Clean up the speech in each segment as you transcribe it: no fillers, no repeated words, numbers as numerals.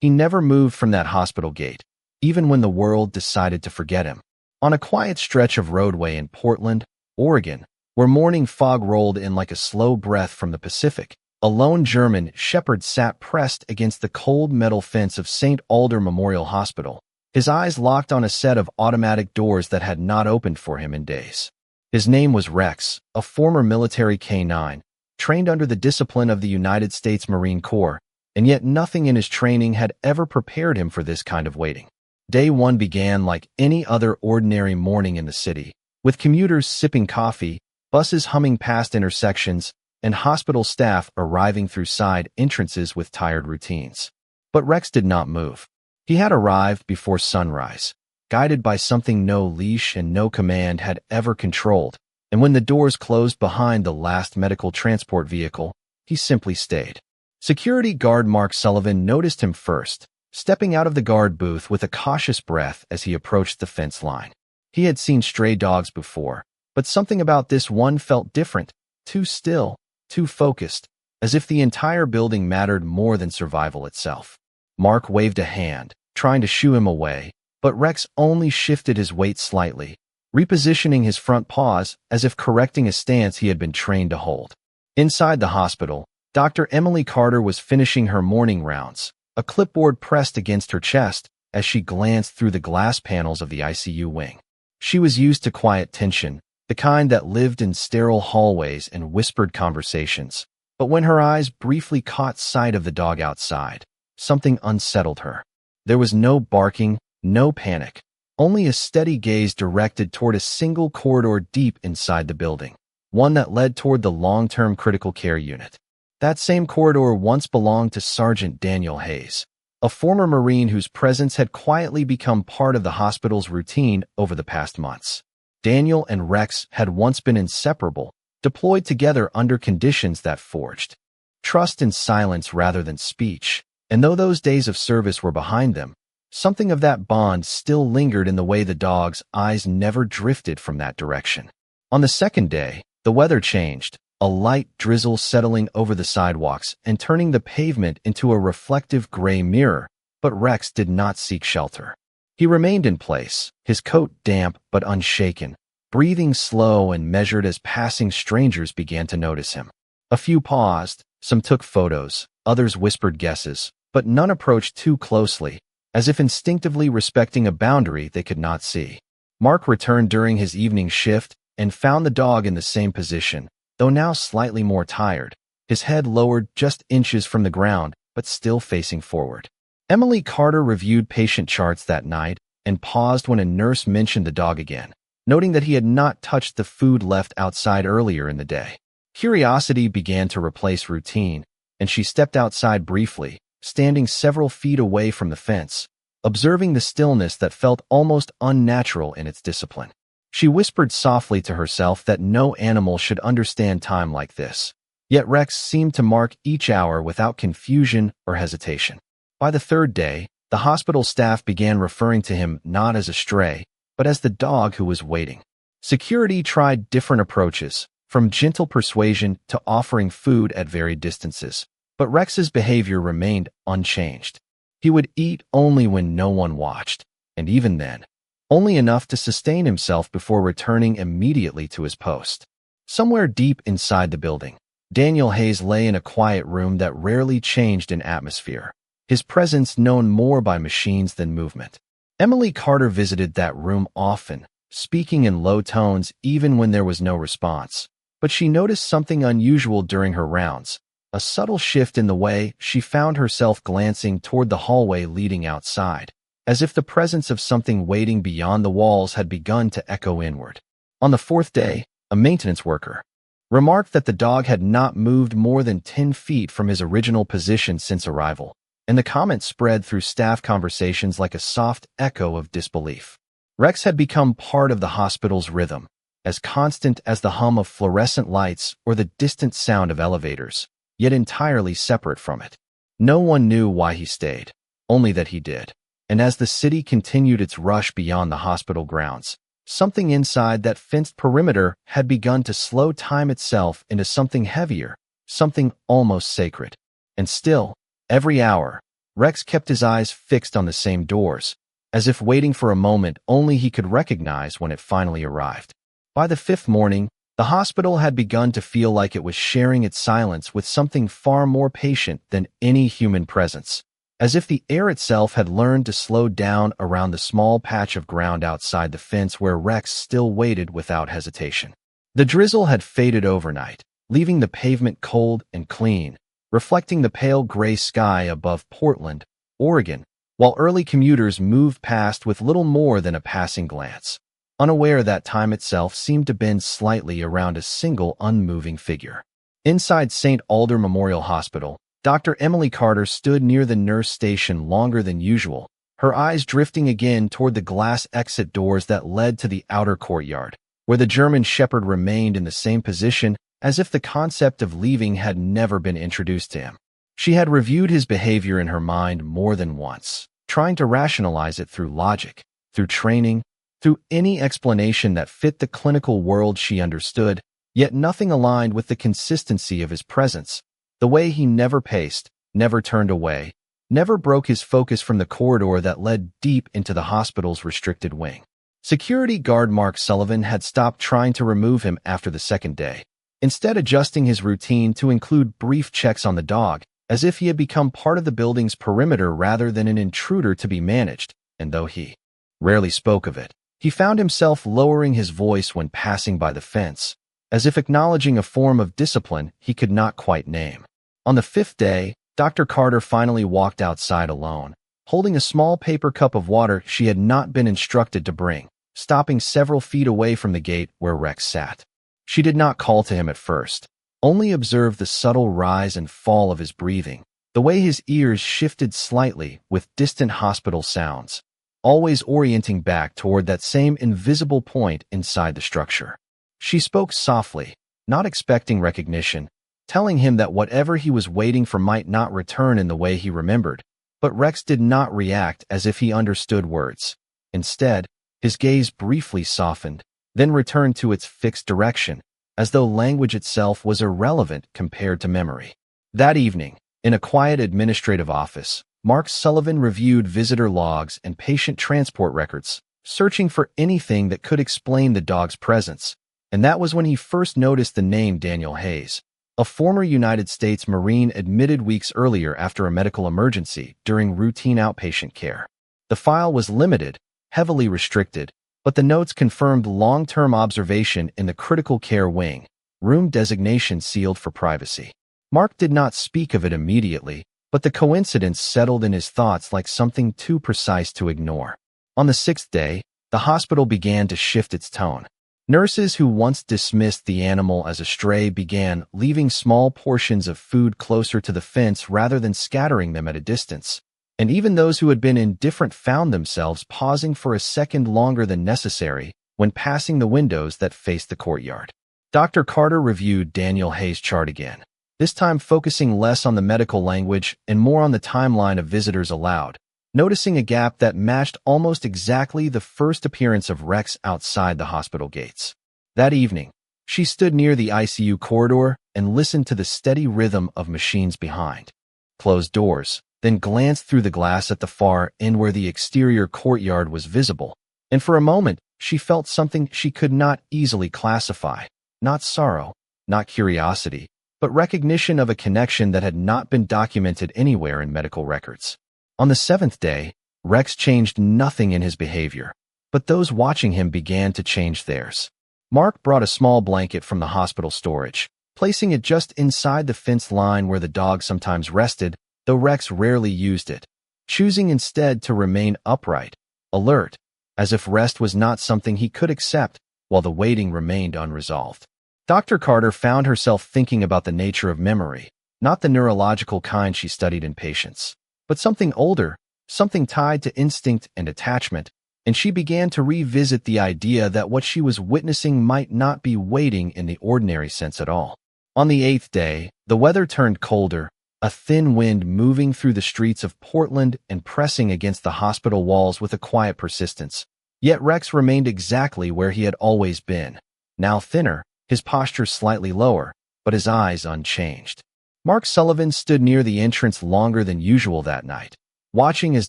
He never moved from that hospital gate, even when the world decided to forget him. On a quiet stretch of roadway in Portland, Oregon, where morning fog rolled in like a slow breath from the Pacific, a lone German shepherd sat pressed against the cold metal fence of St. Alder Memorial Hospital, his eyes locked on a set of automatic doors that had not opened for him in days. His name was Rex, a former military K-9, trained under the discipline of the United States Marine Corps, and yet nothing in his training had ever prepared him for this kind of waiting. Day one began like any other ordinary morning in the city, with commuters sipping coffee, buses humming past intersections, and hospital staff arriving through side entrances with tired routines. But Rex did not move. He had arrived before sunrise, guided by something no leash and no command had ever controlled, and when the doors closed behind the last medical transport vehicle, he simply stayed. Security guard Mark Sullivan noticed him first, stepping out of the guard booth with a cautious breath as he approached the fence line. He had seen stray dogs before, but something about this one felt different, too still, too focused, as if the entire building mattered more than survival itself. Mark waved a hand, trying to shoo him away, but Rex only shifted his weight slightly, repositioning his front paws as if correcting a stance he had been trained to hold. Inside the hospital, Dr. Emily Carter was finishing her morning rounds, a clipboard pressed against her chest as she glanced through the glass panels of the ICU wing. She was used to quiet tension, the kind that lived in sterile hallways and whispered conversations. But when her eyes briefly caught sight of the dog outside, something unsettled her. There was no barking, no panic, only a steady gaze directed toward a single corridor deep inside the building, one that led toward the long-term critical care unit. That same corridor once belonged to Sergeant Daniel Hayes, a former Marine whose presence had quietly become part of the hospital's routine over the past months. Daniel and Rex had once been inseparable, deployed together under conditions that forged trust in silence rather than speech, and though those days of service were behind them, something of that bond still lingered in the way the dog's eyes never drifted from that direction. On the second day, the weather changed, a light drizzle settling over the sidewalks and turning the pavement into a reflective gray mirror, but Rex did not seek shelter. He remained in place, his coat damp but unshaken, breathing slow and measured as passing strangers began to notice him. A few paused, some took photos, others whispered guesses, but none approached too closely, as if instinctively respecting a boundary they could not see. Mark returned during his evening shift and found the dog in the same position, though now slightly more tired, his head lowered just inches from the ground, but still facing forward. Emily Carter reviewed patient charts that night and paused when a nurse mentioned the dog again, noting that he had not touched the food left outside earlier in the day. Curiosity began to replace routine, and she stepped outside briefly, standing several feet away from the fence, observing the stillness that felt almost unnatural in its discipline. She whispered softly to herself that no animal should understand time like this, yet Rex seemed to mark each hour without confusion or hesitation. By the third day, the hospital staff began referring to him not as a stray, but as the dog who was waiting. Security tried different approaches, from gentle persuasion to offering food at varied distances, but Rex's behavior remained unchanged. He would eat only when no one watched, and even then, only enough to sustain himself before returning immediately to his post. Somewhere deep inside the building, Daniel Hayes lay in a quiet room that rarely changed in atmosphere, his presence known more by machines than movement. Emily Carter visited that room often, speaking in low tones even when there was no response, but she noticed something unusual during her rounds, a subtle shift in the way she found herself glancing toward the hallway leading outside, as if the presence of something waiting beyond the walls had begun to echo inward. On the fourth day, a maintenance worker remarked that the dog had not moved more than 10 feet from his original position since arrival, and the comment spread through staff conversations like a soft echo of disbelief. Rex had become part of the hospital's rhythm, as constant as the hum of fluorescent lights or the distant sound of elevators, yet entirely separate from it. No one knew why he stayed, only that he did. And as the city continued its rush beyond the hospital grounds, something inside that fenced perimeter had begun to slow time itself into something heavier, something almost sacred. And still, every hour, Rex kept his eyes fixed on the same doors, as if waiting for a moment only he could recognize when it finally arrived. By the fifth morning, the hospital had begun to feel like it was sharing its silence with something far more patient than any human presence, as if the air itself had learned to slow down around the small patch of ground outside the fence where Rex still waited without hesitation. The drizzle had faded overnight, leaving the pavement cold and clean, reflecting the pale gray sky above Portland, Oregon, while early commuters moved past with little more than a passing glance, unaware that time itself seemed to bend slightly around a single unmoving figure. Inside St. Alder Memorial Hospital, Dr. Emily Carter stood near the nurse station longer than usual, her eyes drifting again toward the glass exit doors that led to the outer courtyard, where the German Shepherd remained in the same position as if the concept of leaving had never been introduced to him. She had reviewed his behavior in her mind more than once, trying to rationalize it through logic, through training, through any explanation that fit the clinical world she understood, yet nothing aligned with the consistency of his presence, the way he never paced, never turned away, never broke his focus from the corridor that led deep into the hospital's restricted wing. Security guard Mark Sullivan had stopped trying to remove him after the second day, instead adjusting his routine to include brief checks on the dog, as if he had become part of the building's perimeter rather than an intruder to be managed, and though he rarely spoke of it, he found himself lowering his voice when passing by the fence, as if acknowledging a form of discipline he could not quite name. On the fifth day, Dr. Carter finally walked outside alone, holding a small paper cup of water she had not been instructed to bring, stopping several feet away from the gate where Rex sat. She did not call to him at first, only observed the subtle rise and fall of his breathing, the way his ears shifted slightly with distant hospital sounds, always orienting back toward that same invisible point inside the structure. She spoke softly, not expecting recognition, telling him that whatever he was waiting for might not return in the way he remembered, but Rex did not react as if he understood words. Instead, his gaze briefly softened, then returned to its fixed direction, as though language itself was irrelevant compared to memory. That evening, in a quiet administrative office, Mark Sullivan reviewed visitor logs and patient transport records, searching for anything that could explain the dog's presence, and that was when he first noticed the name Daniel Hayes, a former United States Marine admitted weeks earlier after a medical emergency during routine outpatient care. The file was limited, heavily restricted, but the notes confirmed long-term observation in the critical care wing, room designation sealed for privacy. Mark did not speak of it immediately, but the coincidence settled in his thoughts like something too precise to ignore. On the sixth day, the hospital began to shift its tone. Nurses who once dismissed the animal as a stray began leaving small portions of food closer to the fence rather than scattering them at a distance, and even those who had been indifferent found themselves pausing for a second longer than necessary when passing the windows that faced the courtyard. Dr. Carter reviewed Daniel Hayes' chart again, this time focusing less on the medical language and more on the timeline of visitors allowed, noticing a gap that matched almost exactly the first appearance of Rex outside the hospital gates. That evening, she stood near the ICU corridor and listened to the steady rhythm of machines behind closed doors, then glanced through the glass at the far end where the exterior courtyard was visible, and for a moment she felt something she could not easily classify, not sorrow, not curiosity, but recognition of a connection that had not been documented anywhere in medical records. On the seventh day, Rex changed nothing in his behavior, but those watching him began to change theirs. Mark brought a small blanket from the hospital storage, placing it just inside the fence line where the dog sometimes rested, though Rex rarely used it, choosing instead to remain upright, alert, as if rest was not something he could accept while the waiting remained unresolved. Dr. Carter found herself thinking about the nature of memory, not the neurological kind she studied in patients, but something older, something tied to instinct and attachment, and she began to revisit the idea that what she was witnessing might not be waiting in the ordinary sense at all. On the eighth day, the weather turned colder, a thin wind moving through the streets of Portland and pressing against the hospital walls with a quiet persistence. Yet Rex remained exactly where he had always been, now thinner, his posture slightly lower, but his eyes unchanged. Mark Sullivan stood near the entrance longer than usual that night, watching as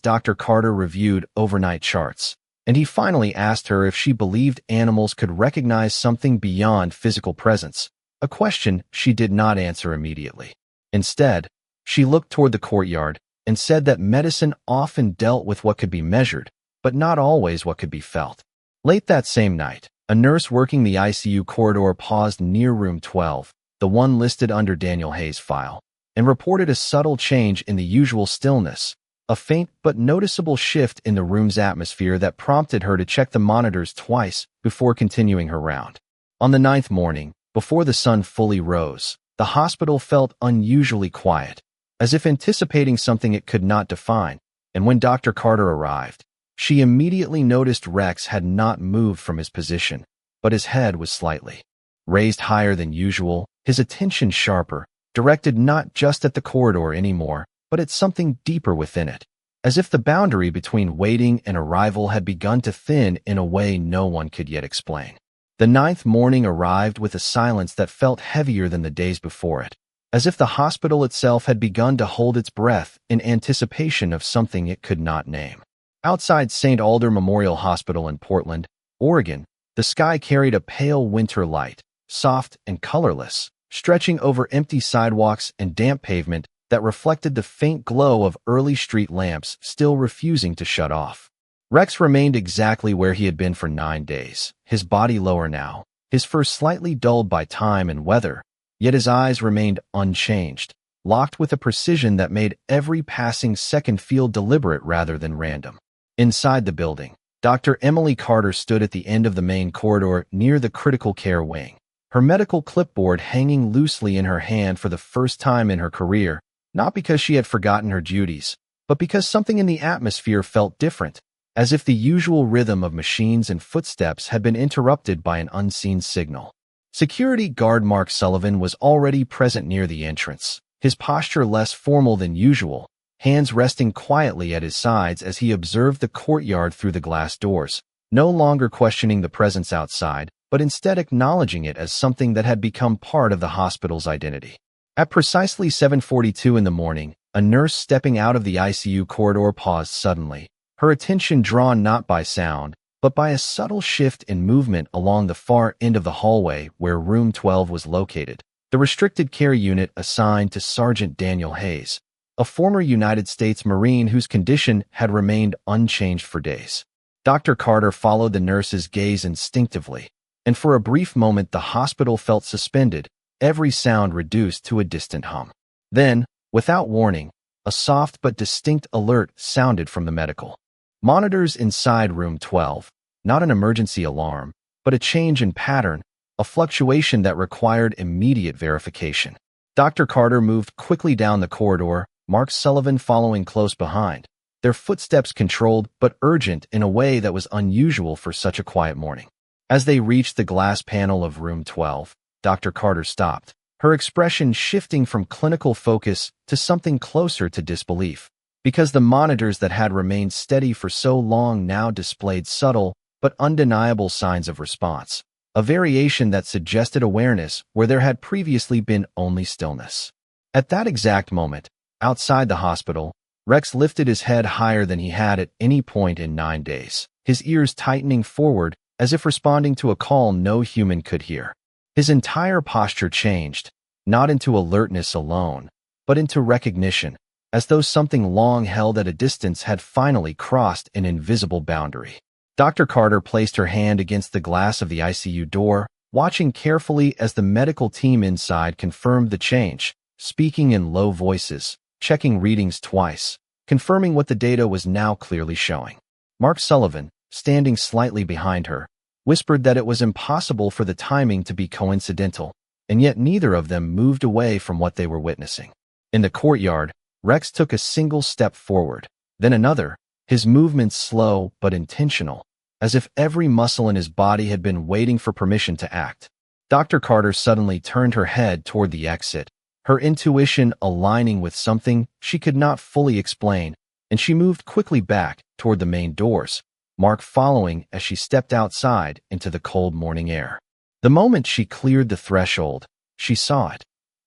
Dr. Carter reviewed overnight charts, and he finally asked her if she believed animals could recognize something beyond physical presence, a question she did not answer immediately. Instead, she looked toward the courtyard and said that medicine often dealt with what could be measured, but not always what could be felt. Late that same night, a nurse working the ICU corridor paused near room 12, the one listed under Daniel Hayes' file, and reported a subtle change in the usual stillness, a faint but noticeable shift in the room's atmosphere that prompted her to check the monitors twice before continuing her round. On the 9th morning, before the sun fully rose, the hospital felt unusually quiet, as if anticipating something it could not define, and when Dr. Carter arrived, she immediately noticed Rex had not moved from his position, but his head was slightly raised higher than usual, his attention sharper, directed not just at the corridor anymore, but at something deeper within it, as if the boundary between waiting and arrival had begun to thin in a way no one could yet explain. The 9th morning arrived with a silence that felt heavier than the days before it, as if the hospital itself had begun to hold its breath in anticipation of something it could not name. Outside St. Alder Memorial Hospital in Portland, Oregon, the sky carried a pale winter light, soft and colorless, stretching over empty sidewalks and damp pavement that reflected the faint glow of early street lamps still refusing to shut off. Rex remained exactly where he had been for 9 days, his body lower now, his fur slightly dulled by time and weather, yet his eyes remained unchanged, locked with a precision that made every passing second feel deliberate rather than random. Inside the building, Dr. Emily Carter stood at the end of the main corridor near the critical care wing, her medical clipboard hanging loosely in her hand for the first time in her career, not because she had forgotten her duties, but because something in the atmosphere felt different, as if the usual rhythm of machines and footsteps had been interrupted by an unseen signal. Security guard Mark Sullivan was already present near the entrance, his posture less formal than usual, hands resting quietly at his sides as he observed the courtyard through the glass doors, no longer questioning the presence outside, but instead acknowledging it as something that had become part of the hospital's identity. At precisely 7:42 in the morning, a nurse stepping out of the ICU corridor paused suddenly, her attention drawn not by sound, but by a subtle shift in movement along the far end of the hallway where room 12 was located, the restricted care unit assigned to Sergeant Daniel Hayes, a former United States Marine whose condition had remained unchanged for days. Dr. Carter followed the nurse's gaze instinctively, and for a brief moment the hospital felt suspended, every sound reduced to a distant hum. Then, without warning, a soft but distinct alert sounded from the medical monitors inside room 12, not an emergency alarm, but a change in pattern, a fluctuation that required immediate verification. Dr. Carter moved quickly down the corridor, Mark Sullivan following close behind, their footsteps controlled but urgent in a way that was unusual for such a quiet morning. As they reached the glass panel of room 12, Dr. Carter stopped, her expression shifting from clinical focus to something closer to disbelief, because the monitors that had remained steady for so long now displayed subtle but undeniable signs of response, a variation that suggested awareness where there had previously been only stillness. At that exact moment, outside the hospital, Rex lifted his head higher than he had at any point in 9 days, his ears tightening forward as if responding to a call no human could hear. His entire posture changed, not into alertness alone, but into recognition, as though something long held at a distance had finally crossed an invisible boundary. Dr. Carter placed her hand against the glass of the ICU door, watching carefully as the medical team inside confirmed the change, speaking in low voices, checking readings twice, confirming what the data was now clearly showing. Mark Sullivan, standing slightly behind her, whispered that it was impossible for the timing to be coincidental, and yet neither of them moved away from what they were witnessing. In the courtyard, Rex took a single step forward, then another, his movements slow but intentional, as if every muscle in his body had been waiting for permission to act. Dr. Carter suddenly turned her head toward the exit, her intuition aligning with something she could not fully explain, and she moved quickly back toward the main doors, Mark following as she stepped outside into the cold morning air. The moment she cleared the threshold, she saw it.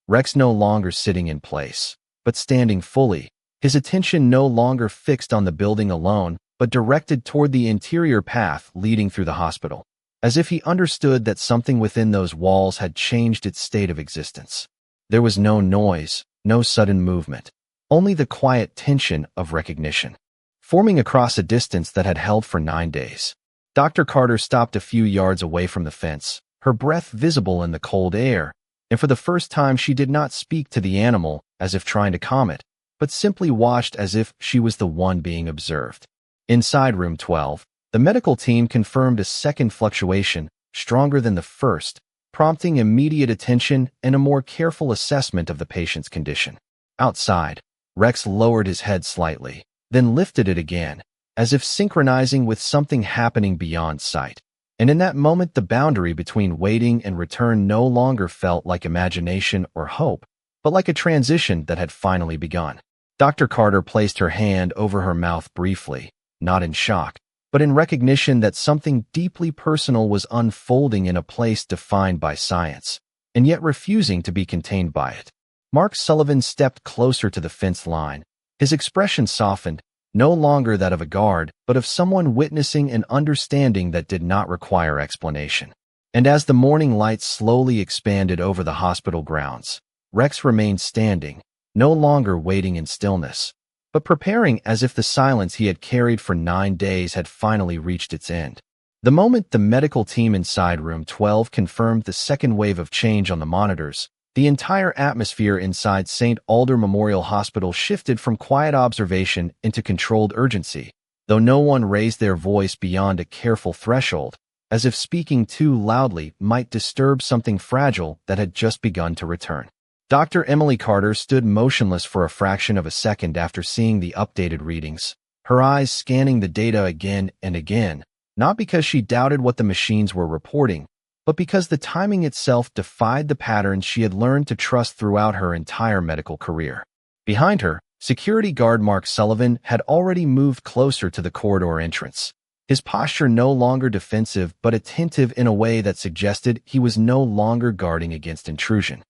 Rex no longer sitting in place, but standing fully, his attention no longer fixed on the building alone, but directed toward the interior path leading through the hospital, as if he understood that something within those walls had changed its state of existence. There was no noise, no sudden movement, only the quiet tension of recognition, forming across a distance that had held for 9 days. Dr. Carter stopped a few yards away from the fence, her breath visible in the cold air, and for the first time she did not speak to the animal as if trying to calm it, but simply watched as if she was the one being observed. Inside room 12, the medical team confirmed a second fluctuation, stronger than the first, prompting immediate attention and a more careful assessment of the patient's condition. Outside, Rex lowered his head slightly, then lifted it again, as if synchronizing with something happening beyond sight. And in that moment, the boundary between waiting and return no longer felt like imagination or hope, but like a transition that had finally begun. Dr. Carter placed her hand over her mouth briefly, not in shock, but in recognition that something deeply personal was unfolding in a place defined by science, and yet refusing to be contained by it. Mark Sullivan stepped closer to the fence line. His expression softened, no longer that of a guard, but of someone witnessing an understanding that did not require explanation. And as the morning light slowly expanded over the hospital grounds, Rex remained standing, no longer waiting in stillness, but preparing as if the silence he had carried for 9 days had finally reached its end. The moment the medical team inside room 12 confirmed the second wave of change on the monitors, the entire atmosphere inside St. Alder Memorial Hospital shifted from quiet observation into controlled urgency, though no one raised their voice beyond a careful threshold, as if speaking too loudly might disturb something fragile that had just begun to return. Dr. Emily Carter stood motionless for a fraction of a second after seeing the updated readings, her eyes scanning the data again and again, not because she doubted what the machines were reporting, but because the timing itself defied the patterns she had learned to trust throughout her entire medical career. Behind her, security guard Mark Sullivan had already moved closer to the corridor entrance, his posture no longer defensive but attentive in a way that suggested he was no longer guarding against intrusion,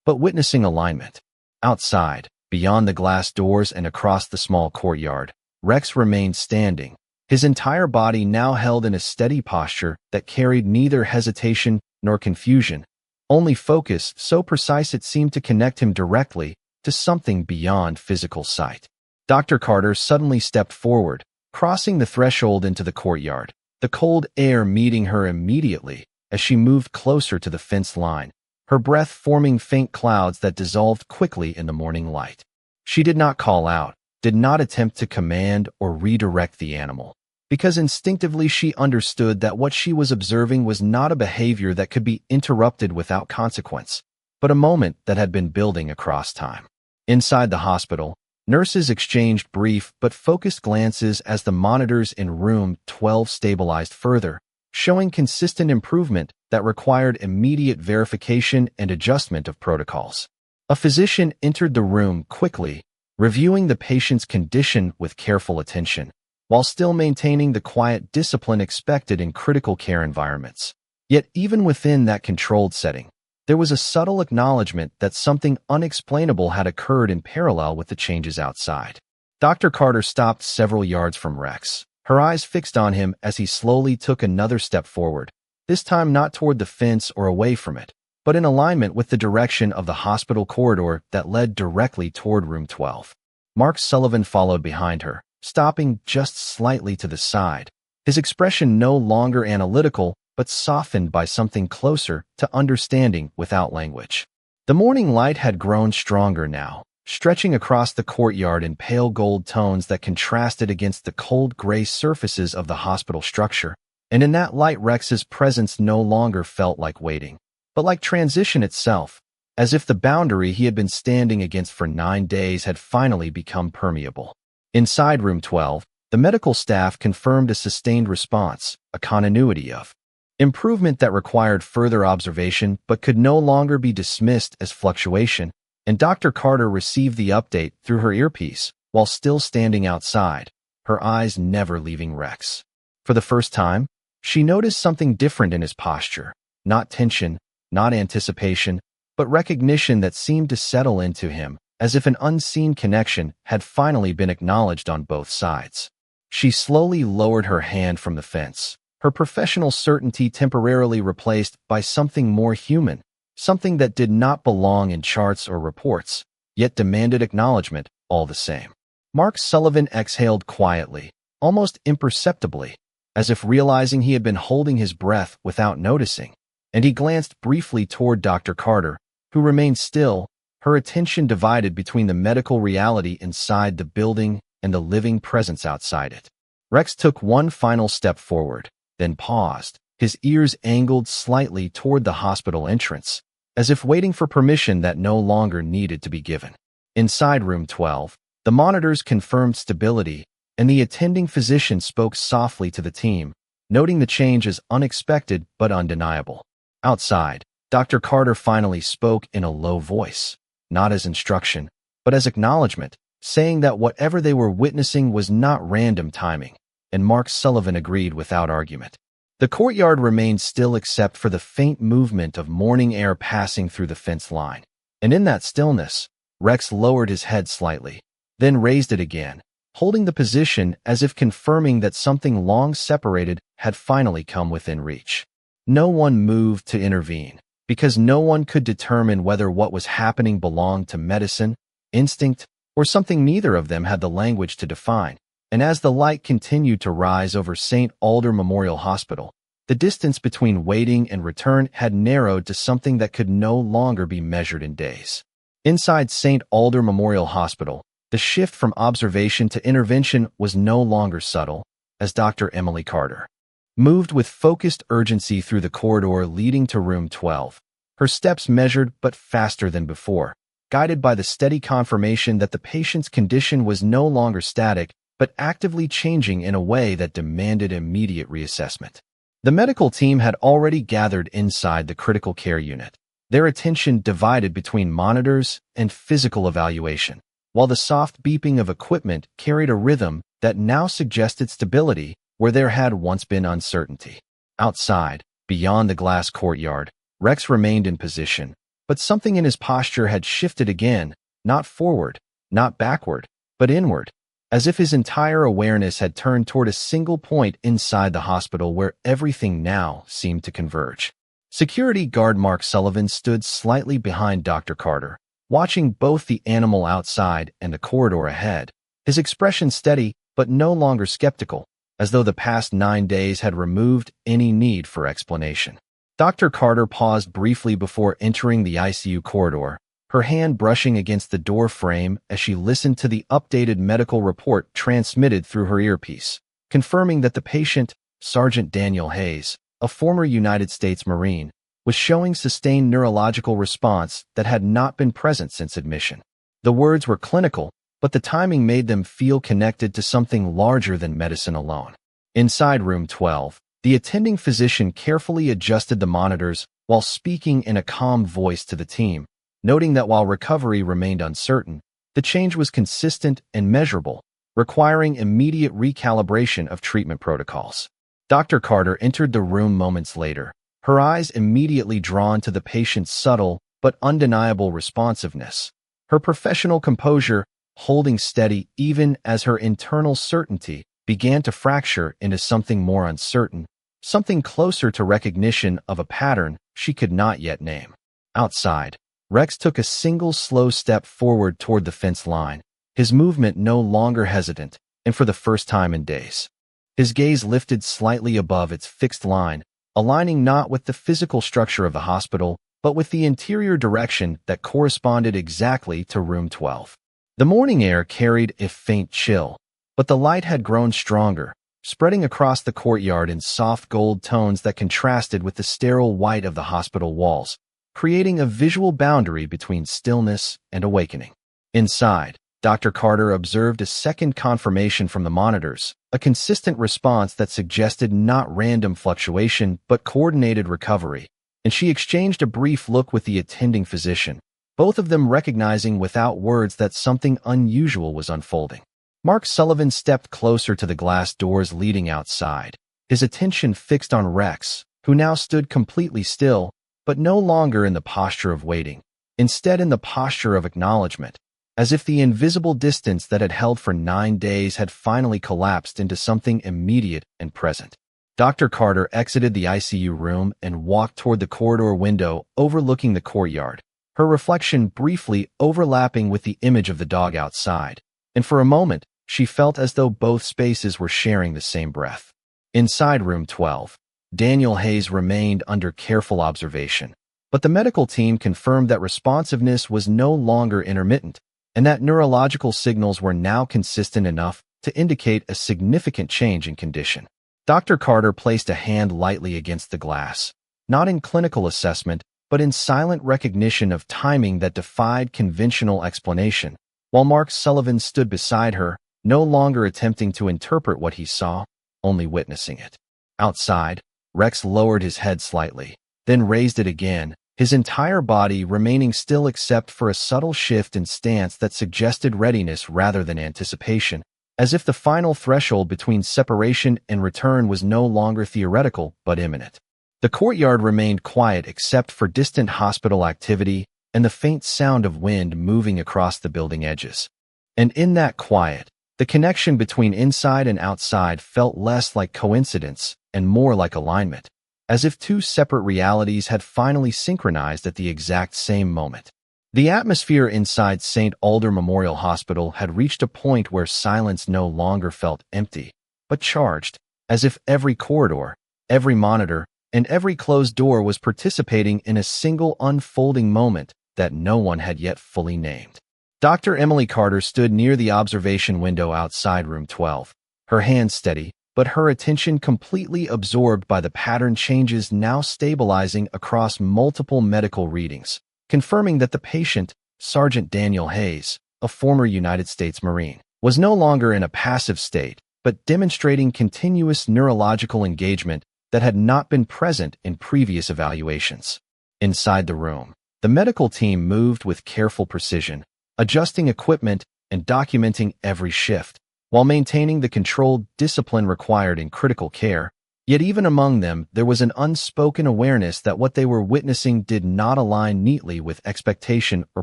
but witnessing alignment. Outside, beyond the glass doors and across the small courtyard, Rex remained standing, his entire body now held in a steady posture that carried neither hesitation nor confusion, only focus so precise it seemed to connect him directly to something beyond physical sight. Dr. Carter suddenly stepped forward, crossing the threshold into the courtyard, the cold air meeting her immediately as she moved closer to the fence line, her breath forming faint clouds that dissolved quickly in the morning light. She did not call out, did not attempt to command or redirect the animal, because instinctively she understood that what she was observing was not a behavior that could be interrupted without consequence, but a moment that had been building across time. Inside the hospital, nurses exchanged brief but focused glances as the monitors in room 12 stabilized further, showing consistent improvement that required immediate verification and adjustment of protocols. A physician entered the room quickly, reviewing the patient's condition with careful attention, while still maintaining the quiet discipline expected in critical care environments. Yet even within that controlled setting, there was a subtle acknowledgement that something unexplainable had occurred in parallel with the changes outside. Dr. Carter stopped several yards from Rex, her eyes fixed on him as he slowly took another step forward, this time not toward the fence or away from it, but in alignment with the direction of the hospital corridor that led directly toward room 12. Mark Sullivan followed behind her, stopping just slightly to the side, his expression no longer analytical but softened by something closer to understanding without language. The morning light had grown stronger now, stretching across the courtyard in pale gold tones that contrasted against the cold gray surfaces of the hospital structure, and in that light Rex's presence no longer felt like waiting, but like transition itself, as if the boundary he had been standing against for 9 days had finally become permeable. Inside room 12, the medical staff confirmed a sustained response, a continuity of improvement that required further observation but could no longer be dismissed as fluctuation, and Dr. Carter received the update through her earpiece while still standing outside, her eyes never leaving Rex. For the first time, she noticed something different in his posture, not tension, not anticipation, but recognition that seemed to settle into him, as if an unseen connection had finally been acknowledged on both sides. She slowly lowered her hand from the fence, her professional certainty temporarily replaced by something more human, something that did not belong in charts or reports, yet demanded acknowledgement all the same. Mark Sullivan exhaled quietly, almost imperceptibly, as if realizing he had been holding his breath without noticing, and he glanced briefly toward Dr. Carter, who remained still, her attention divided between the medical reality inside the building and the living presence outside it. Rex took one final step forward, then paused, his ears angled slightly toward the hospital entrance, as if waiting for permission that no longer needed to be given. Inside room 12, the monitors confirmed stability, and the attending physician spoke softly to the team, noting the change as unexpected but undeniable. Outside, Dr. Carter finally spoke in a low voice, not as instruction, but as acknowledgement, saying that whatever they were witnessing was not random timing, and Mark Sullivan agreed without argument. The courtyard remained still except for the faint movement of morning air passing through the fence line, and in that stillness, Rex lowered his head slightly, then raised it again, holding the position as if confirming that something long separated had finally come within reach. No one moved to intervene, because no one could determine whether what was happening belonged to medicine, instinct, or something neither of them had the language to define. And as the light continued to rise over St. Alder Memorial Hospital, the distance between waiting and return had narrowed to something that could no longer be measured in days. Inside St. Alder Memorial Hospital, the shift from observation to intervention was no longer subtle, as Dr. Emily Carter moved with focused urgency through the corridor leading to room 12, her steps measured but faster than before, guided by the steady confirmation that the patient's condition was no longer static but actively changing in a way that demanded immediate reassessment. The medical team had already gathered inside the critical care unit, their attention divided between monitors and physical evaluation, while the soft beeping of equipment carried a rhythm that now suggested stability where there had once been uncertainty. Outside, beyond the glass courtyard, Rex remained in position, but something in his posture had shifted again, not forward, not backward, but inward, as if his entire awareness had turned toward a single point inside the hospital where everything now seemed to converge. Security guard Mark Sullivan stood slightly behind Dr. Carter, watching both the animal outside and the corridor ahead, his expression steady but no longer skeptical, as though the past 9 days had removed any need for explanation. Dr. Carter paused briefly before entering the ICU corridor, her hand brushing against the door frame as she listened to the updated medical report transmitted through her earpiece, confirming that the patient, Sergeant Daniel Hayes, a former United States Marine, was showing sustained neurological response that had not been present since admission. The words were clinical, but the timing made them feel connected to something larger than medicine alone. Inside room 12, the attending physician carefully adjusted the monitors while speaking in a calm voice to the team, noting that while recovery remained uncertain, the change was consistent and measurable, requiring immediate recalibration of treatment protocols. Dr. Carter entered the room moments later, her eyes immediately drawn to the patient's subtle but undeniable responsiveness, her professional composure holding steady even as her internal certainty began to fracture into something more uncertain, something closer to recognition of a pattern she could not yet name. Outside, Rex took a single slow step forward toward the fence line, his movement no longer hesitant, and for the first time in days. His gaze lifted slightly above its fixed line, aligning not with the physical structure of the hospital, but with the interior direction that corresponded exactly to room 12. The morning air carried a faint chill, but the light had grown stronger, spreading across the courtyard in soft gold tones that contrasted with the sterile white of the hospital walls, creating a visual boundary between stillness and awakening. Inside, Dr. Carter observed a second confirmation from the monitors, a consistent response that suggested not random fluctuation but coordinated recovery, and she exchanged a brief look with the attending physician, both of them recognizing without words that something unusual was unfolding. Mark Sullivan stepped closer to the glass doors leading outside, his attention fixed on Rex, who now stood completely still, but no longer in the posture of waiting, instead in the posture of acknowledgement, as if the invisible distance that had held for 9 days had finally collapsed into something immediate and present. Dr. Carter exited the ICU room and walked toward the corridor window overlooking the courtyard, her reflection briefly overlapping with the image of the dog outside, and for a moment, she felt as though both spaces were sharing the same breath. Inside room 12, Daniel Hayes remained under careful observation, but the medical team confirmed that responsiveness was no longer intermittent, and that neurological signals were now consistent enough to indicate a significant change in condition. Dr. Carter placed a hand lightly against the glass, not in clinical assessment, but in silent recognition of timing that defied conventional explanation, while Mark Sullivan stood beside her, no longer attempting to interpret what he saw, only witnessing it. Outside, Rex lowered his head slightly, then raised it again, his entire body remaining still except for a subtle shift in stance that suggested readiness rather than anticipation, as if the final threshold between separation and return was no longer theoretical but imminent. The courtyard remained quiet except for distant hospital activity and the faint sound of wind moving across the building edges. And in that quiet, the connection between inside and outside felt less like coincidence and more like alignment, as if two separate realities had finally synchronized at the exact same moment. The atmosphere inside St. Alder Memorial Hospital had reached a point where silence no longer felt empty, but charged, as if every corridor, every monitor, and every closed door was participating in a single unfolding moment that no one had yet fully named. Dr. Emily Carter stood near the observation window outside room 12, her hands steady, but her attention completely absorbed by the pattern changes now stabilizing across multiple medical readings, confirming that the patient, Sergeant Daniel Hayes, a former United States Marine, was no longer in a passive state, but demonstrating continuous neurological engagement that had not been present in previous evaluations. Inside the room, the medical team moved with careful precision, adjusting equipment and documenting every shift, while maintaining the controlled discipline required in critical care. Yet even among them, there was an unspoken awareness that what they were witnessing did not align neatly with expectation or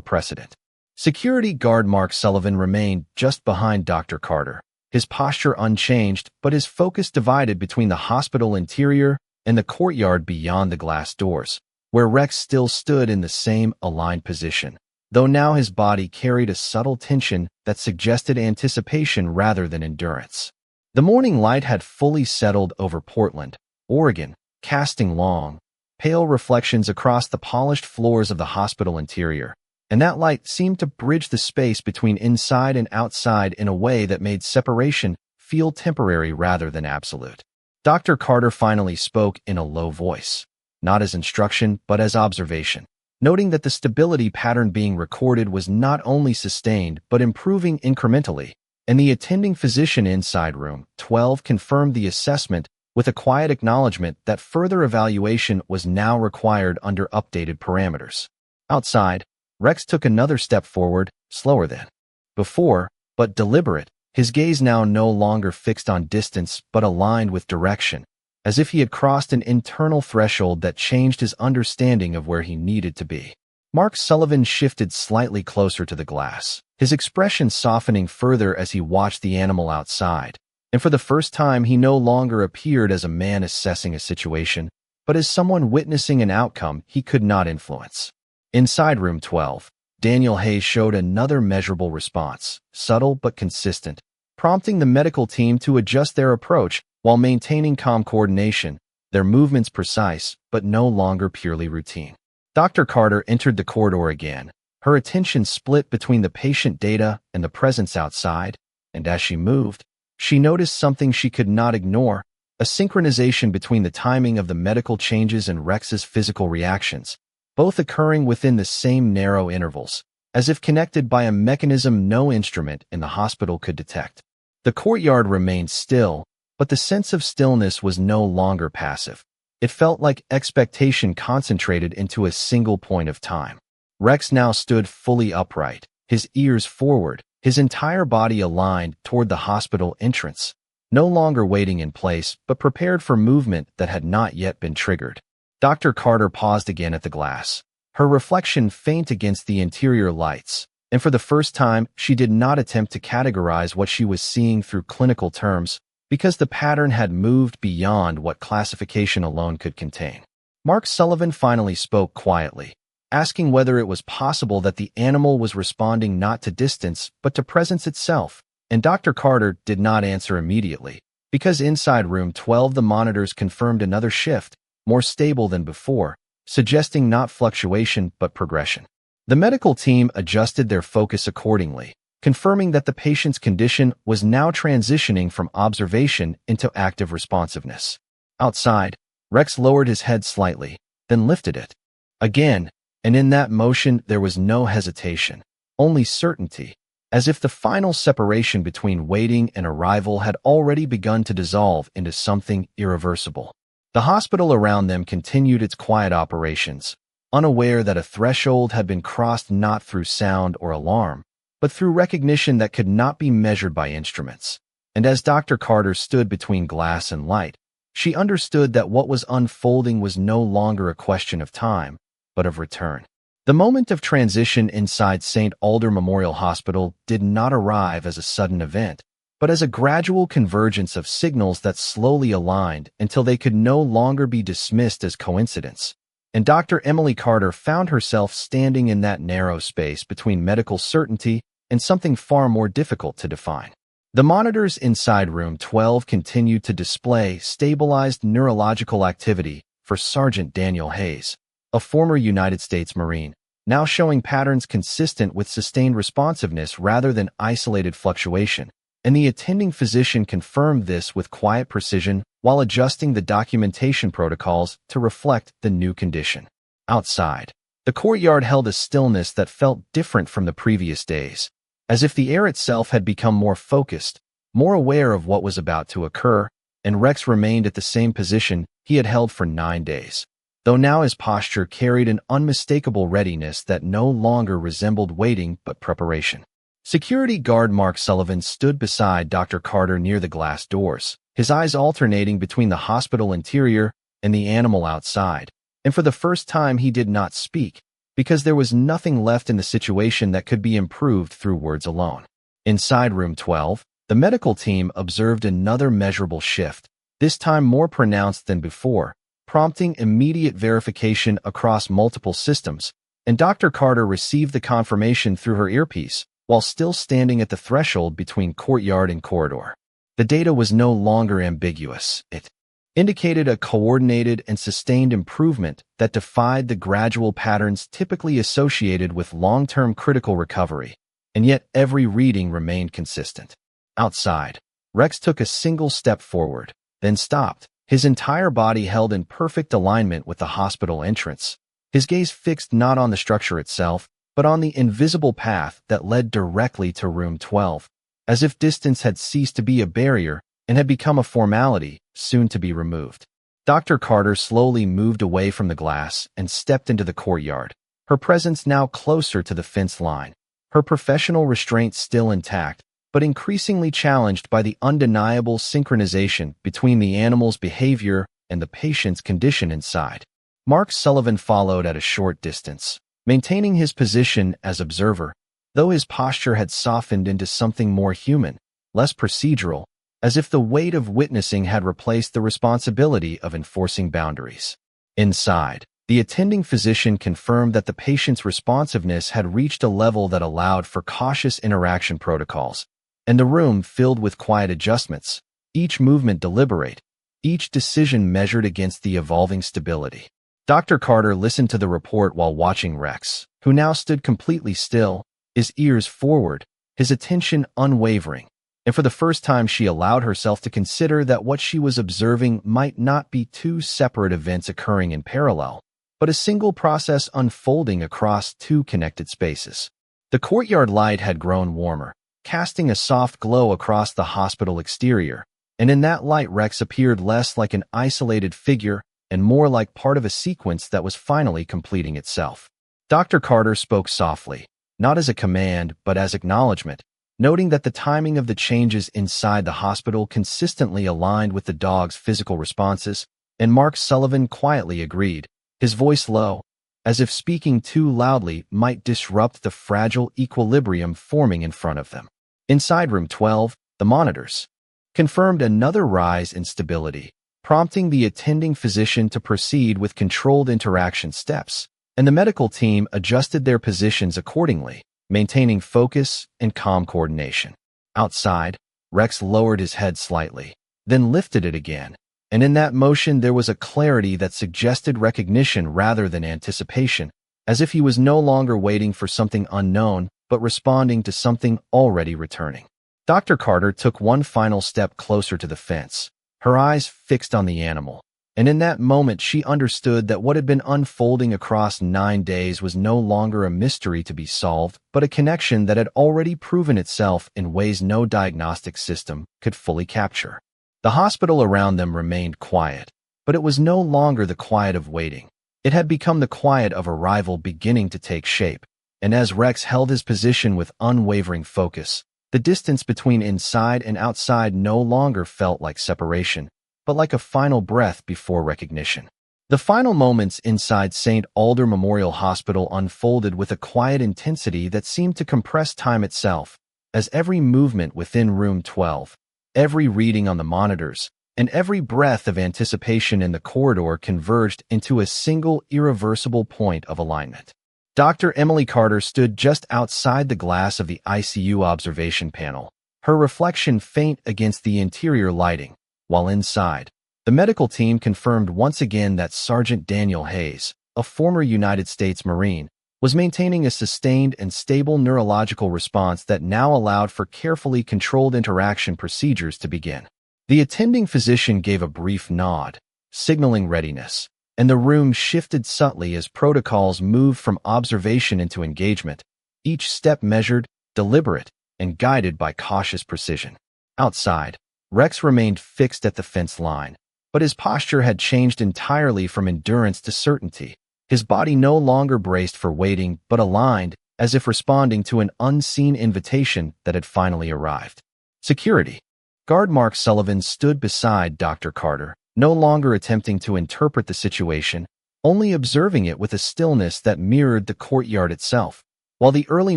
precedent. Security guard Mark Sullivan remained just behind Dr. Carter, his posture unchanged but his focus divided between the hospital interior and the courtyard beyond the glass doors, where Rex still stood in the same aligned position, though now his body carried a subtle tension that suggested anticipation rather than endurance. The morning light had fully settled over Portland, Oregon, casting long, pale reflections across the polished floors of the hospital interior, and that light seemed to bridge the space between inside and outside in a way that made separation feel temporary rather than absolute. Dr. Carter finally spoke in a low voice, not as instruction but as observation, noting that the stability pattern being recorded was not only sustained but improving incrementally, and the attending physician inside room 12 confirmed the assessment with a quiet acknowledgement that further evaluation was now required under updated parameters. Outside, Rex took another step forward, slower than before, but deliberate, his gaze now no longer fixed on distance but aligned with direction, as if he had crossed an internal threshold that changed his understanding of where he needed to be. Mark Sullivan shifted slightly closer to the glass, his expression softening further as he watched the animal outside, and for the first time he no longer appeared as a man assessing a situation, but as someone witnessing an outcome he could not influence. Inside room 12, Daniel Hayes showed another measurable response, subtle but consistent, prompting the medical team to adjust their approach while maintaining calm coordination, their movements precise but no longer purely routine. Dr. Carter entered the corridor again, her attention split between the patient data and the presence outside, and as she moved, she noticed something she could not ignore, a synchronization between the timing of the medical changes and Rex's physical reactions, both occurring within the same narrow intervals, as if connected by a mechanism no instrument in the hospital could detect. The courtyard remained still, but the sense of stillness was no longer passive. It felt like expectation concentrated into a single point of time. Rex now stood fully upright, his ears forward, his entire body aligned toward the hospital entrance, no longer waiting in place but prepared for movement that had not yet been triggered. Dr. Carter paused again at the glass, her reflection faint against the interior lights, And for the first time, she did not attempt to categorize what she was seeing through clinical terms, because the pattern had moved beyond what classification alone could contain. Mark Sullivan finally spoke quietly, asking whether it was possible that the animal was responding not to distance but to presence itself, and Dr. Carter did not answer immediately, because inside room 12 the monitors confirmed another shift, more stable than before, suggesting not fluctuation but progression. The medical team adjusted their focus accordingly, confirming that the patient's condition was now transitioning from observation into active responsiveness. Outside, Rex lowered his head slightly, then lifted it. Again, and in that motion there was no hesitation, only certainty, as if the final separation between waiting and arrival had already begun to dissolve into something irreversible. The hospital around them continued its quiet operations, unaware that a threshold had been crossed not through sound or alarm, but through recognition that could not be measured by instruments. And as Dr. Carter stood between glass and light, she understood that what was unfolding was no longer a question of time, but of return. The moment of transition inside St. Alder Memorial Hospital did not arrive as a sudden event, but as a gradual convergence of signals that slowly aligned until they could no longer be dismissed as coincidence. And Dr. Emily Carter found herself standing in that narrow space between medical certainty and something far more difficult to define. The monitors inside room 12 continued to display stabilized neurological activity for Sergeant Daniel Hayes, a former United States Marine, now showing patterns consistent with sustained responsiveness rather than isolated fluctuation, and the attending physician confirmed this with quiet precision while adjusting the documentation protocols to reflect the new condition. Outside, the courtyard held a stillness that felt different from the previous days, as if the air itself had become more focused, more aware of what was about to occur, and Rex remained at the same position he had held for 9 days, though now his posture carried an unmistakable readiness that no longer resembled waiting but preparation. Security guard Mark Sullivan stood beside Dr. Carter near the glass doors, his eyes alternating between the hospital interior and the animal outside, and for the first time he did not speak, because there was nothing left in the situation that could be improved through words alone. Inside room 12, the medical team observed another measurable shift, this time more pronounced than before, prompting immediate verification across multiple systems, and Dr. Carter received the confirmation through her earpiece, while still standing at the threshold between courtyard and corridor. The data was no longer ambiguous. It indicated a coordinated and sustained improvement that defied the gradual patterns typically associated with long-term critical recovery, and yet every reading remained consistent. Outside, Rex took a single step forward, then stopped, his entire body held in perfect alignment with the hospital entrance, his gaze fixed not on the structure itself, but on the invisible path that led directly to room 12, as if distance had ceased to be a barrier and had become a formality, soon to be removed. Dr. Carter slowly moved away from the glass and stepped into the courtyard, her presence now closer to the fence line, her professional restraint still intact, but increasingly challenged by the undeniable synchronization between the animal's behavior and the patient's condition inside. Mark Sullivan followed at a short distance, maintaining his position as observer, though his posture had softened into something more human, less procedural, as if the weight of witnessing had replaced the responsibility of enforcing boundaries. Inside, the attending physician confirmed that the patient's responsiveness had reached a level that allowed for cautious interaction protocols, and the room filled with quiet adjustments, each movement deliberate, each decision measured against the evolving stability. Dr. Carter listened to the report while watching Rex, who now stood completely still, his ears forward, his attention unwavering, and for the first time she allowed herself to consider that what she was observing might not be two separate events occurring in parallel, but a single process unfolding across two connected spaces. The courtyard light had grown warmer, casting a soft glow across the hospital exterior, and in that light Rex appeared less like an isolated figure and more like part of a sequence that was finally completing itself. Dr. Carter spoke softly, not as a command but as acknowledgement, noting that the timing of the changes inside the hospital consistently aligned with the dog's physical responses, and Mark Sullivan quietly agreed, his voice low, as if speaking too loudly might disrupt the fragile equilibrium forming in front of them. Inside room 12, the monitors confirmed another rise in stability, prompting the attending physician to proceed with controlled interaction steps, and the medical team adjusted their positions accordingly, maintaining focus and calm coordination. Outside, Rex lowered his head slightly, then lifted it again, and in that motion there was a clarity that suggested recognition rather than anticipation, as if he was no longer waiting for something unknown, but responding to something already returning. Dr. Carter took one final step closer to the fence, her eyes fixed on the animal, and in that moment she understood that what had been unfolding across 9 days was no longer a mystery to be solved, but a connection that had already proven itself in ways no diagnostic system could fully capture. The hospital around them remained quiet, but it was no longer the quiet of waiting. It had become the quiet of arrival beginning to take shape, and as Rex held his position with unwavering focus, the distance between inside and outside no longer felt like separation, but like a final breath before recognition. The final moments inside St. Alder Memorial Hospital unfolded with a quiet intensity that seemed to compress time itself, as every movement within room 12, every reading on the monitors, and every breath of anticipation in the corridor converged into a single irreversible point of alignment. Dr. Emily Carter stood just outside the glass of the ICU observation panel, her reflection faint against the interior lighting, while inside, the medical team confirmed once again that Sergeant Daniel Hayes, a former United States Marine, was maintaining a sustained and stable neurological response that now allowed for carefully controlled interaction procedures to begin. The attending physician gave a brief nod, signaling readiness, and the room shifted subtly as protocols moved from observation into engagement, each step measured, deliberate, and guided by cautious precision. Outside, Rex remained fixed at the fence line, but his posture had changed entirely from endurance to certainty. His body no longer braced for waiting, but aligned, as if responding to an unseen invitation that had finally arrived. Security. Guard Mark Sullivan stood beside Dr. Carter, no longer attempting to interpret the situation, only observing it with a stillness that mirrored the courtyard itself, while the early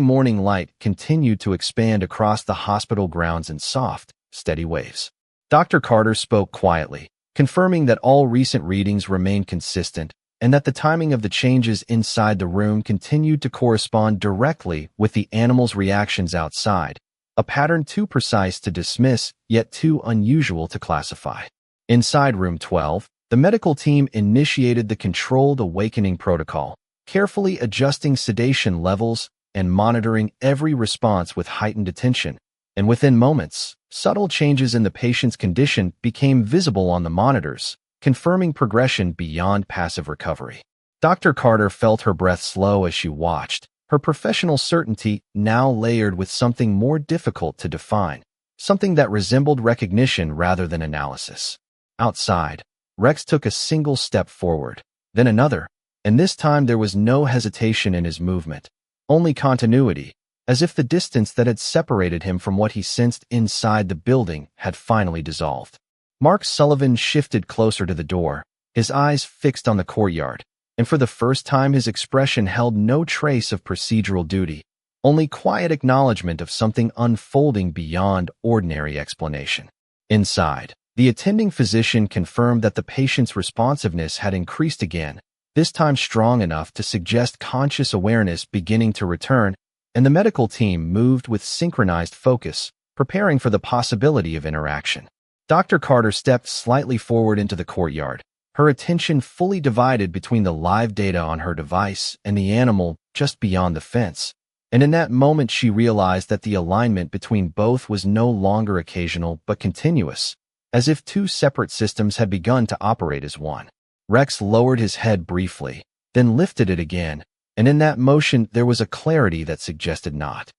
morning light continued to expand across the hospital grounds in soft, steady waves. Dr. Carter spoke quietly, confirming that all recent readings remained consistent and that the timing of the changes inside the room continued to correspond directly with the animal's reactions outside, a pattern too precise to dismiss, yet too unusual to classify. Inside room 12, the medical team initiated the controlled awakening protocol, carefully adjusting sedation levels and monitoring every response with heightened attention, and within moments, subtle changes in the patient's condition became visible on the monitors, confirming progression beyond passive recovery. Dr. Carter felt her breath slow as she watched, her professional certainty now layered with something more difficult to define, something that resembled recognition rather than analysis. Outside, Rex took a single step forward, then another, and this time there was no hesitation in his movement, only continuity, as if the distance that had separated him from what he sensed inside the building had finally dissolved. Mark Sullivan shifted closer to the door, his eyes fixed on the courtyard, and for the first time his expression held no trace of procedural duty, only quiet acknowledgement of something unfolding beyond ordinary explanation. Inside, the attending physician confirmed that the patient's responsiveness had increased again, this time strong enough to suggest conscious awareness beginning to return, and the medical team moved with synchronized focus, preparing for the possibility of interaction. Dr. Carter stepped slightly forward into the courtyard, her attention fully divided between the live data on her device and the animal just beyond the fence, and in that moment she realized that the alignment between both was no longer occasional but continuous, as if two separate systems had begun to operate as one. Rex lowered his head briefly, then lifted it again, and in that motion there was a clarity that suggested not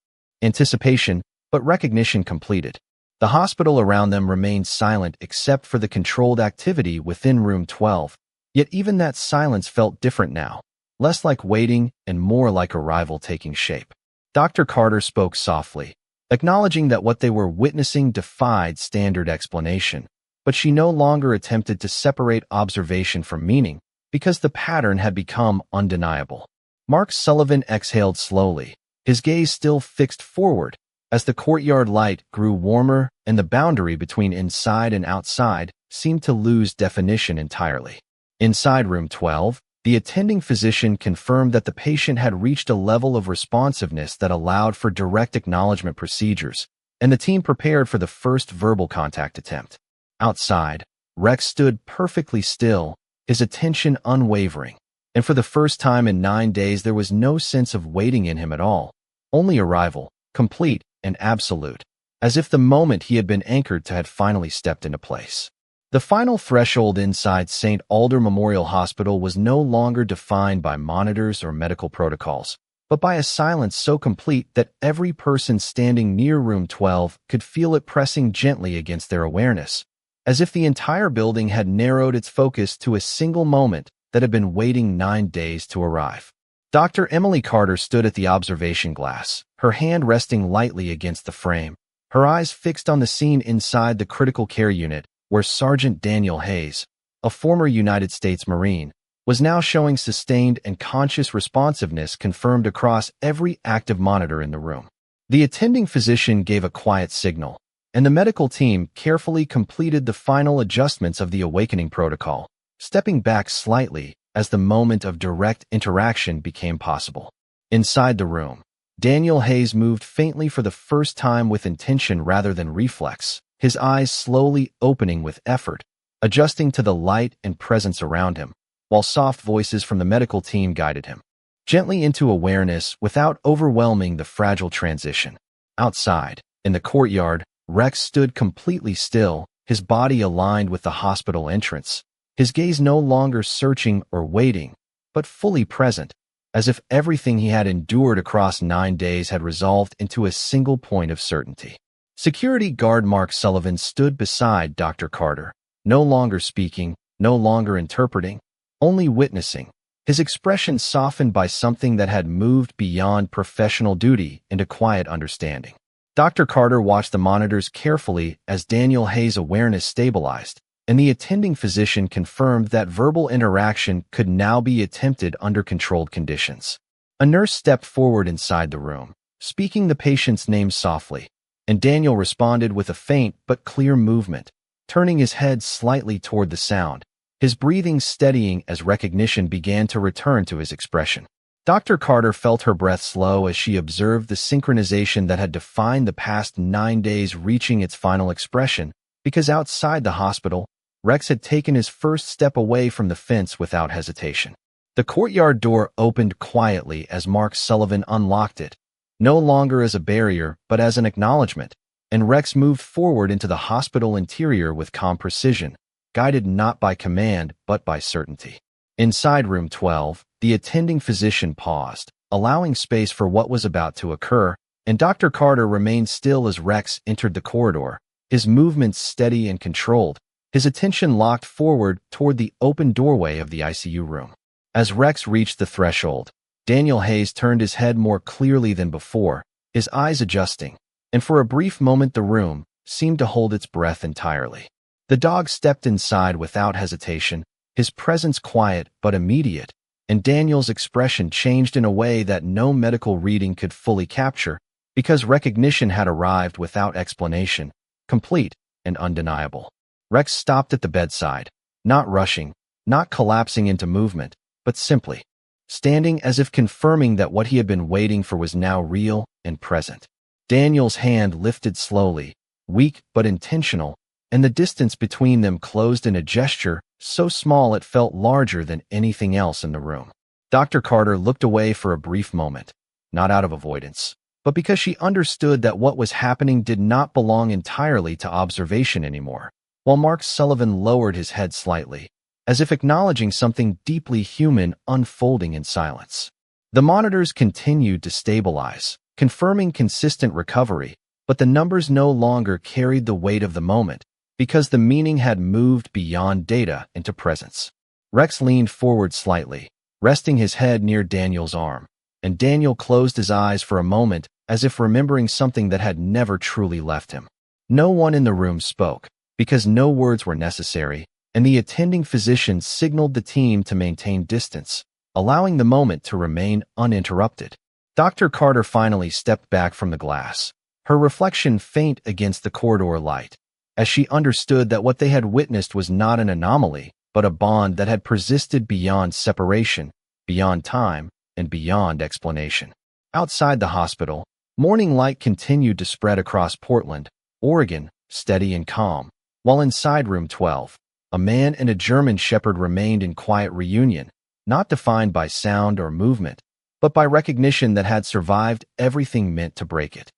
anticipation, but recognition completed. The hospital around them remained silent except for the controlled activity within room 12, yet even that silence felt different now, less like waiting and more like arrival taking shape. Dr. Carter spoke softly, acknowledging that what they were witnessing defied standard explanation, but she no longer attempted to separate observation from meaning, because the pattern had become undeniable. Mark Sullivan exhaled slowly, his gaze still fixed forward, as the courtyard light grew warmer and the boundary between inside and outside seemed to lose definition entirely. Inside room 12, the attending physician confirmed that the patient had reached a level of responsiveness that allowed for direct acknowledgement procedures, and the team prepared for the first verbal contact attempt. Outside, Rex stood perfectly still, his attention unwavering, and for the first time in 9 days there was no sense of waiting in him at all, only arrival, complete and absolute, as if the moment he had been anchored to had finally stepped into place. The final threshold inside St. Alder Memorial Hospital was no longer defined by monitors or medical protocols, but by a silence so complete that every person standing near room 12 could feel it pressing gently against their awareness, as if the entire building had narrowed its focus to a single moment that had been waiting 9 days to arrive. Dr. Emily Carter stood at the observation glass, her hand resting lightly against the frame, her eyes fixed on the scene inside the critical care unit, where Sergeant Daniel Hayes, a former United States Marine, was now showing sustained and conscious responsiveness confirmed across every active monitor in the room. The attending physician gave a quiet signal, and the medical team carefully completed the final adjustments of the awakening protocol, stepping back slightly as the moment of direct interaction became possible. Inside the room, Daniel Hayes moved faintly for the first time with intention rather than reflex, his eyes slowly opening with effort, adjusting to the light and presence around him, while soft voices from the medical team guided him gently into awareness without overwhelming the fragile transition. Outside, in the courtyard, Rex stood completely still, his body aligned with the hospital entrance, his gaze no longer searching or waiting, but fully present, as if everything he had endured across 9 days had resolved into a single point of certainty. Security guard Mark Sullivan stood beside Dr. Carter, no longer speaking, no longer interpreting, only witnessing, his expression softened by something that had moved beyond professional duty into quiet understanding. Dr. Carter watched the monitors carefully as Daniel Hayes' awareness stabilized, and the attending physician confirmed that verbal interaction could now be attempted under controlled conditions. A nurse stepped forward inside the room, speaking the patient's name softly, and Daniel responded with a faint but clear movement, turning his head slightly toward the sound, his breathing steadying as recognition began to return to his expression. Dr. Carter felt her breath slow as she observed the synchronization that had defined the past 9 days reaching its final expression, because outside the hospital, Rex had taken his first step away from the fence without hesitation. The courtyard door opened quietly as Mark Sullivan unlocked it, no longer as a barrier but as an acknowledgement, and Rex moved forward into the hospital interior with calm precision, guided not by command but by certainty. Inside room 12, the attending physician paused, allowing space for what was about to occur, and Dr. Carter remained still as Rex entered the corridor, his movements steady and controlled, his attention locked forward toward the open doorway of the ICU room. As Rex reached the threshold, Daniel Hayes turned his head more clearly than before, his eyes adjusting, and for a brief moment the room seemed to hold its breath entirely. The dog stepped inside without hesitation, his presence quiet but immediate, and Daniel's expression changed in a way that no medical reading could fully capture, because recognition had arrived without explanation, complete and undeniable. Rex stopped at the bedside, not rushing, not collapsing into movement, but simply standing as if confirming that what he had been waiting for was now real and present. Daniel's hand lifted slowly, weak but intentional, and the distance between them closed in a gesture so small it felt larger than anything else in the room. Dr. Carter looked away for a brief moment, not out of avoidance, but because she understood that what was happening did not belong entirely to observation anymore, while Mark Sullivan lowered his head slightly, as if acknowledging something deeply human unfolding in silence. The monitors continued to stabilize, confirming consistent recovery, but the numbers no longer carried the weight of the moment, because the meaning had moved beyond data into presence. Rex leaned forward slightly, resting his head near Daniel's arm, and Daniel closed his eyes for a moment as if remembering something that had never truly left him. No one in the room spoke, because no words were necessary, and the attending physician signaled the team to maintain distance, allowing the moment to remain uninterrupted. Dr. Carter finally stepped back from the glass, her reflection faint against the corridor light, as she understood that what they had witnessed was not an anomaly, but a bond that had persisted beyond separation, beyond time, and beyond explanation. Outside the hospital, morning light continued to spread across Portland, Oregon, steady and calm, while inside room 12, a man and a German shepherd remained in quiet reunion, not defined by sound or movement, but by recognition that had survived everything meant to break it.